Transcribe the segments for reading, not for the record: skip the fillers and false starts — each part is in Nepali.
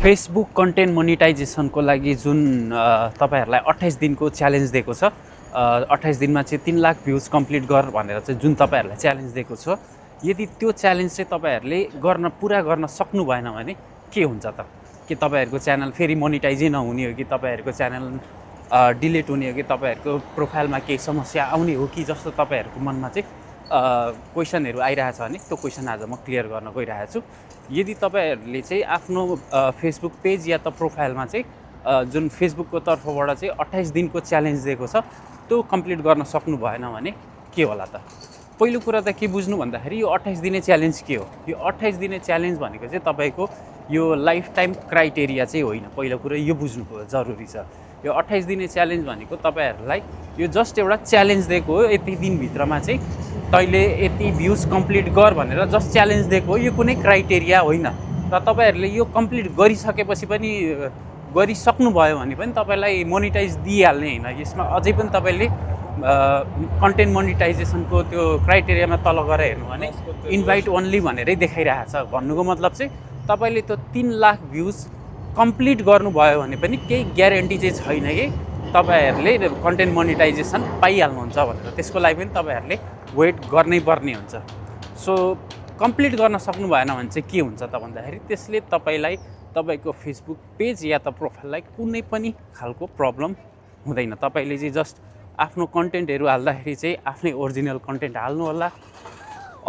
फेसबुक कन्टेन्ट मोनिटाइजेसनको लागि जुन तपाईहरुलाई 28 दिनको च्यालेन्ज दिएको छ, 28 दिनमा चाहिँ 3 लाख भ्युज कम्प्लिट गर भनेर चाहिँ जुन तपाईहरुलाई च्यालेन्ज दिएको छ, यदि त्यो च्यालेन्ज चाहिँ तपाईहरुले पुरा गर्न सक्नु भएन भने के हुन्छ त? के तपाईहरुको च्यानल फेरि मोनिटाइजै नहुने हो कि तपाईहरुको च्यानल डिलिट हुने हो कि तपाईहरुको प्रोफाइलमा केही समस्या आउने हो कि जस्तो तपाईहरुको मनमा चाहिँ क्वेशनहरु आइरहेछ भने त्यो क्वेशन आज म क्लियर गर्न गइरहेको छु। यदि तपाईहरुले चाहिँ आफ्नो फेसबुक पेज या त प्रोफाइलमा चाहिँ जुन फेसबुकको तर्फबाट चाहिँ 28 दिनको च्यालेन्ज दिएको छ त्यो कम्प्लिट गर्न सक्नु भएन भने के होला त? पहिलो कुरा त के बुझ्नु भन्दाखेरि यो 28 दिने च्यालेन्ज के हो? यो 28 दिने च्यालेन्ज भनेको चाहिँ तपाईको यो लाइफ टाइम क्राइटेरिया चाहिँ होइन। पहिलो कुरा यो बुझ्नु जरुरी छ। यो 28 दिने च्यालेन्ज भनेको तपाईहरुलाई यो जस्ट एउटा च्यालेन्ज दिएको हो, यति दिन भित्रमा चाहिँ तैले यति भ्युज कम्प्लिट गर भनेर जस्ट च्यालेन्ज दिएको हो। यो कुनै क्राइटेरिया होइन र तपाईहरुले यो कम्प्लिट गरिसकेपछि पनि गरिसक्नु भयो भने पनि तपाईलाई मोनिटाइज दिइहाल्ने हैन। यसमा अझै पनि तपाईले कन्टेन्ट मोनिटाइजेसनको त्यो क्राइटेरियामा तल गएर हेर्नु भने इन्भाइट ओन्ली भनेरै देखाइरहेछ। भन्नुको मतलब चाहिँ तपाईले त्यो 3 लाख भ्युज कम्प्लिट गर्नुभयो भने पनि केही ग्यारेन्टी चाहिँ छैन कि तपाईहरुले कन्टेन्ट मोनिटाइजेसन पाइहाल्नुहुन्छ भनेर। त्यसको लागि पनि तपाईहरुले वेट गर्नै पर्ने हुन्छ। सो कम्प्लिट गर्न सक्नु भएन भने चाहिँ के हुन्छ त भन्दाखेरि त्यसले तपाईलाई तपाईको फेसबुक पेज या त प्रोफाइललाई कुनै पनि खालको प्रब्लम हुँदैन। तपाईले चाहिँ जस्ट आफ्नो कन्टेन्टहरु हाल्दाखेरि चाहिँ आफ्नै ओरिजिनल कन्टेन्ट हाल्नु होला,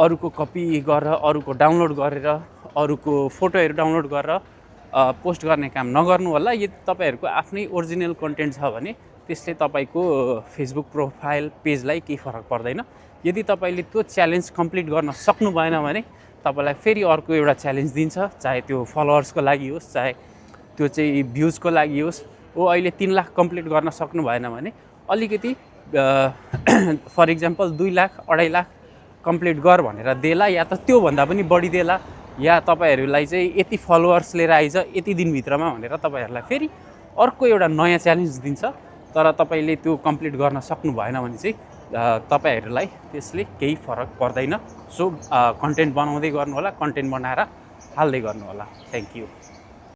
अरूको कपी गरेर अरूको डाउनलोड गरेर अरूको फोटोहरु डाउनलोड गरेर पोस्ट गर्ने काम नगर्नु होला। यदि तपाईहरुको आफ्नै ओरिजिनल कन्टेन्ट छ भने त्यसले तपाईको फेसबुक प्रोफाइल पेजलाई केही फरक पर्दैन। यदि तपाईले त्यो च्यालेन्ज कम्प्लिट गर्न सक्नु भएन भने तपाईलाई फेरि अर्को एउटा च्यालेन्ज दिन्छ, चाहे त्यो फलोअर्सको लागि होस्, चाहे त्यो चाहिँ भ्युजको लागि होस्। अहिले 3 लाख कम्प्लिट गर्न सक्नु भएन भने अलिकति for example 2 lakh 2.5 lakh complete गर भनेर देला, या त त्यो भन्दा पनि बढी देला, या तपाईहरुलाई चाहिँ यति फलोअर्स लिएर आइज यति दिन भित्रमा भनेर तपाईहरुलाई फेरि अर्को एउटा नयाँ च्यालेन्ज दिन्छ। तर तपाईले त्यो कम्प्लिट गर्न सक्नु भएन भने चाहिँ तपाईहरुलाई त्यसले केही फरक पर्दैन। सो कन्टेन्ट बनाउँदै गर्नु होला, कन्टेन्ट बनाएर हाल्दै गर्नु होला। Thank you.